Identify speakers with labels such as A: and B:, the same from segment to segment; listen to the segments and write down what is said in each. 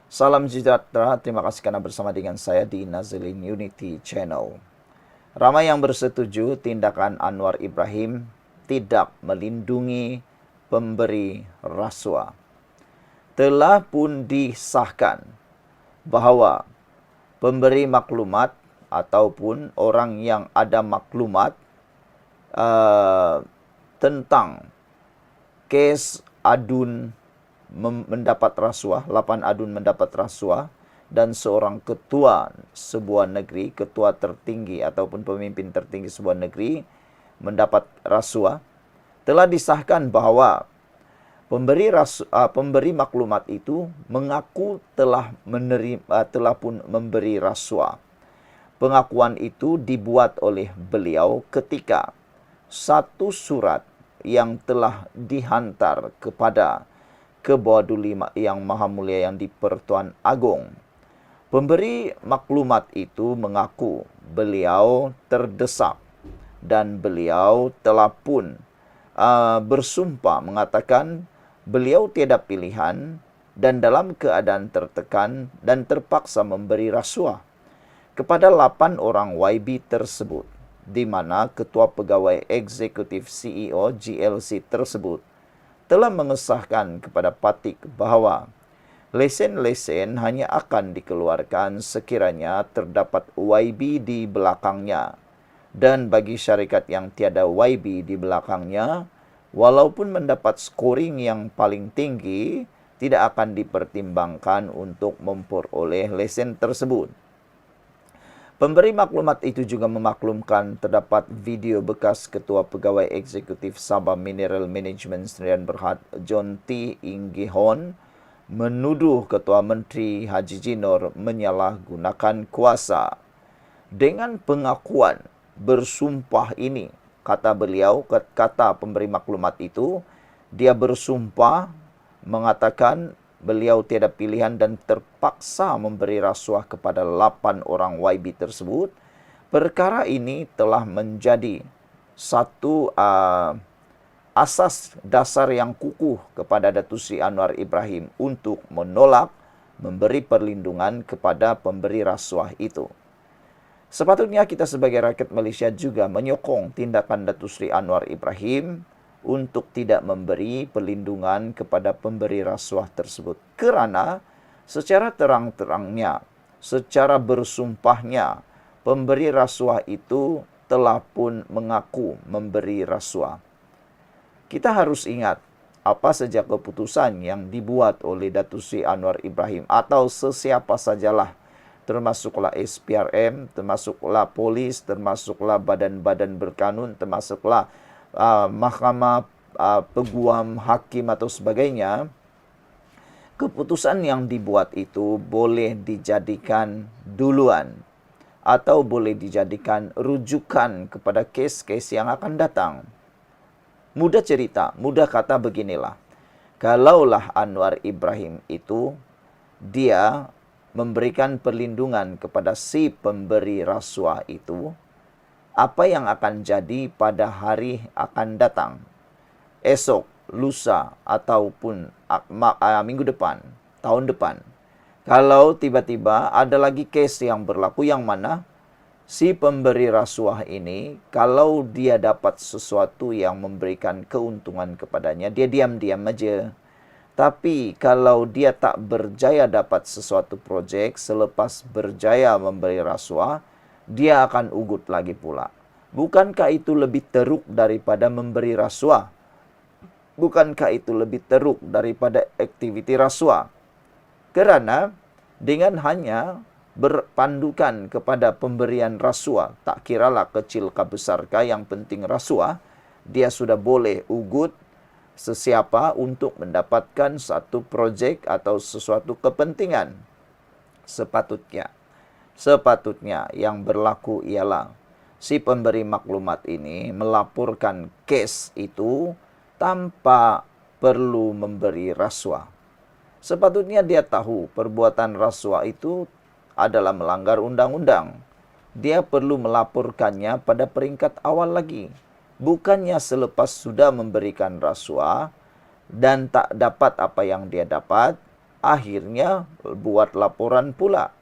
A: Salam sejahtera, terima kasih karena bersama dengan saya di Nazilin Unity Channel. Ramai yang bersetuju tindakan Anwar Ibrahim tidak melindungi pemberi rasuah. Telah pun disahkan bahawa pemberi maklumat ataupun orang yang ada maklumat tentang kes adun mendapat rasuah, 8 adun mendapat rasuah, dan seorang ketua sebuah negeri, ketua tertinggi ataupun pemimpin tertinggi sebuah negeri mendapat rasuah, telah disahkan bahawa pemberi maklumat itu mengaku telah pun memberi rasuah. Pengakuan itu dibuat oleh beliau ketika satu surat yang telah dihantar kepada Kebawah Yang Maha Mulia yang di-Pertuan Agong. Pemberi maklumat itu mengaku beliau terdesak dan beliau telah pun bersumpah mengatakan beliau tiada pilihan dan dalam keadaan tertekan dan terpaksa memberi rasuah kepada 8 orang YB tersebut, di mana Ketua Pegawai Eksekutif CEO GLC tersebut telah mengesahkan kepada Patik bahawa lesen-lesen hanya akan dikeluarkan sekiranya terdapat YB di belakangnya. Dan bagi syarikat yang tiada YB di belakangnya, walaupun mendapat scoring yang paling tinggi, tidak akan dipertimbangkan untuk memperoleh lesen tersebut. Pemberi maklumat itu juga memaklumkan terdapat video bekas Ketua Pegawai Eksekutif Sabah Mineral Management Sdn Berhad John T. Inggihon menuduh Ketua Menteri Haji Jinor menyalahgunakan kuasa. Dengan pengakuan bersumpah ini, kata beliau, kata pemberi maklumat itu, dia bersumpah mengatakan beliau tiada pilihan dan terpaksa memberi rasuah kepada 8 orang YB tersebut. Perkara ini telah menjadi satu asas dasar yang kukuh kepada Datuk Seri Anwar Ibrahim untuk menolak memberi perlindungan kepada pemberi rasuah itu. Sepatutnya kita sebagai rakyat Malaysia juga menyokong tindakan Datuk Seri Anwar Ibrahim untuk tidak memberi perlindungan kepada pemberi rasuah tersebut. Kerana secara terang-terangnya, secara bersumpahnya, pemberi rasuah itu telah pun mengaku memberi rasuah. Kita harus ingat apa saja keputusan yang dibuat oleh Datuk Seri Anwar Ibrahim atau sesiapa sajalah, termasuklah SPRM, termasuklah polis, termasuklah badan-badan berkanun, termasuklah mahkamah, peguam, hakim atau sebagainya, keputusan yang dibuat itu boleh dijadikan duluan atau boleh dijadikan rujukan kepada kes-kes yang akan datang. Mudah cerita, mudah kata beginilah. Kalaulah Anwar Ibrahim itu dia memberikan perlindungan kepada si pemberi rasuah itu, apa yang akan jadi pada hari akan datang, esok, lusa, ataupun minggu depan, tahun depan. Kalau tiba-tiba ada lagi kes yang berlaku yang mana si pemberi rasuah ini, kalau dia dapat sesuatu yang memberikan keuntungan kepadanya, dia diam-diam aja. Tapi kalau dia tak berjaya dapat sesuatu projek selepas berjaya memberi rasuah, dia akan ugut lagi pula. Bukankah itu lebih teruk daripada memberi rasuah? Bukankah itu lebih teruk daripada aktiviti rasuah? Kerana dengan hanya berpandukan kepada pemberian rasuah, tak kiralah kecil ke besarkah, yang penting rasuah, dia sudah boleh ugut sesiapa untuk mendapatkan satu projek atau sesuatu kepentingan. Sepatutnya yang berlaku ialah si pemberi maklumat ini melaporkan kes itu tanpa perlu memberi rasuah. Sepatutnya dia tahu perbuatan rasuah itu adalah melanggar undang-undang. Dia perlu melaporkannya pada peringkat awal lagi. Bukannya selepas sudah memberikan rasuah dan tak dapat apa yang dia dapat, akhirnya buat laporan pula.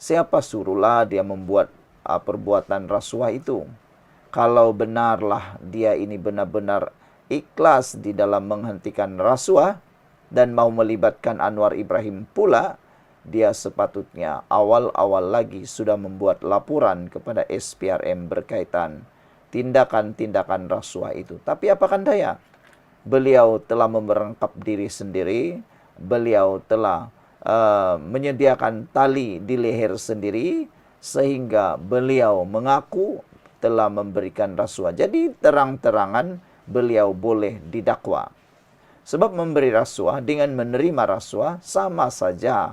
A: Siapa suruhlah dia membuat perbuatan rasuah itu? Kalau benarlah dia ini benar-benar ikhlas di dalam menghentikan rasuah dan mau melibatkan Anwar Ibrahim pula, dia sepatutnya awal-awal lagi sudah membuat laporan kepada SPRM berkaitan tindakan-tindakan rasuah itu. Tapi apakan daya? Beliau telah memerangkap diri sendiri, beliau telah menyediakan tali di leher sendiri, sehingga beliau mengaku telah memberikan rasuah. Jadi terang-terangan beliau boleh didakwa. Sebab memberi rasuah dengan menerima rasuah sama saja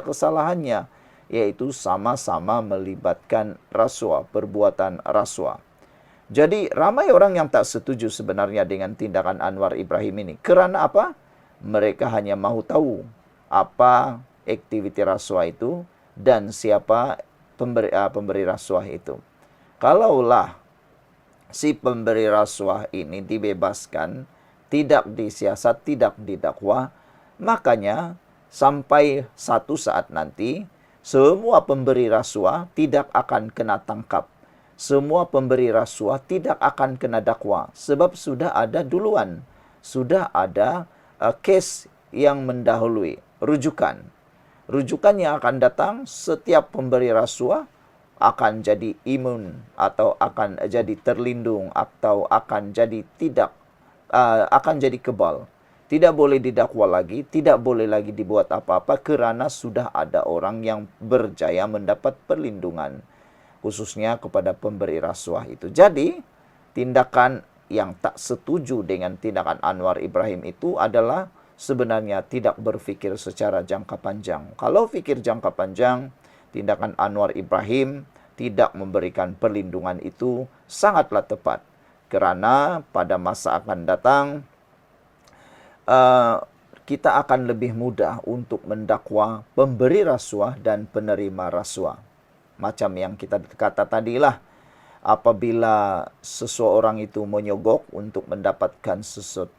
A: kesalahannya, yaitu sama-sama melibatkan rasuah, perbuatan rasuah. Jadi ramai orang yang tak setuju sebenarnya dengan tindakan Anwar Ibrahim ini. Kerana apa? Mereka hanya mahu tahu apa aktiviti rasuah itu dan siapa pemberi rasuah itu. Kalaulah si pemberi rasuah ini dibebaskan, tidak disiasat, tidak didakwa, makanya sampai satu saat nanti semua pemberi rasuah tidak akan kena tangkap. Semua pemberi rasuah tidak akan kena dakwa sebab sudah ada duluan. Sudah ada kes yang mendahului, rujukan. Rujukan yang akan datang, setiap pemberi rasuah akan jadi imun atau akan jadi terlindung atau akan jadi akan jadi kebal. Tidak boleh didakwa lagi, tidak boleh lagi dibuat apa-apa kerana sudah ada orang yang berjaya mendapat perlindungan, khususnya kepada pemberi rasuah itu. Jadi, tindakan yang tak setuju dengan tindakan Anwar Ibrahim itu adalah sebenarnya tidak berfikir secara jangka panjang. Kalau fikir jangka panjang, tindakan Anwar Ibrahim tidak memberikan perlindungan itu sangatlah tepat. Kerana pada masa akan datang, kita akan lebih mudah untuk mendakwa pemberi rasuah dan penerima rasuah. Macam yang kita kata tadilah, apabila seseorang itu menyogok untuk mendapatkan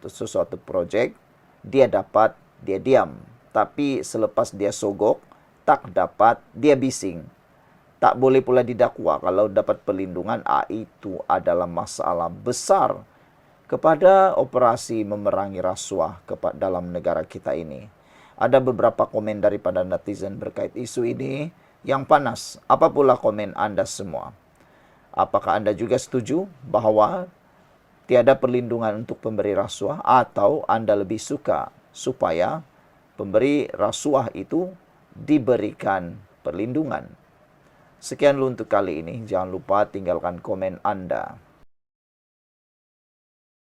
A: sesuatu projek, dia dapat, dia diam. Tapi selepas dia sogok, tak dapat, dia bising. Tak boleh pula didakwa kalau dapat perlindungan. Itu adalah masalah besar kepada operasi memerangi rasuah dalam negara kita ini. Ada beberapa komen daripada netizen berkait isu ini yang panas. Apa pula komen Anda semua? Apakah Anda juga setuju bahawa tiada perlindungan untuk pemberi rasuah, atau Anda lebih suka supaya pemberi rasuah itu diberikan perlindungan? Sekian dulu untuk kali ini. Jangan lupa tinggalkan komen Anda.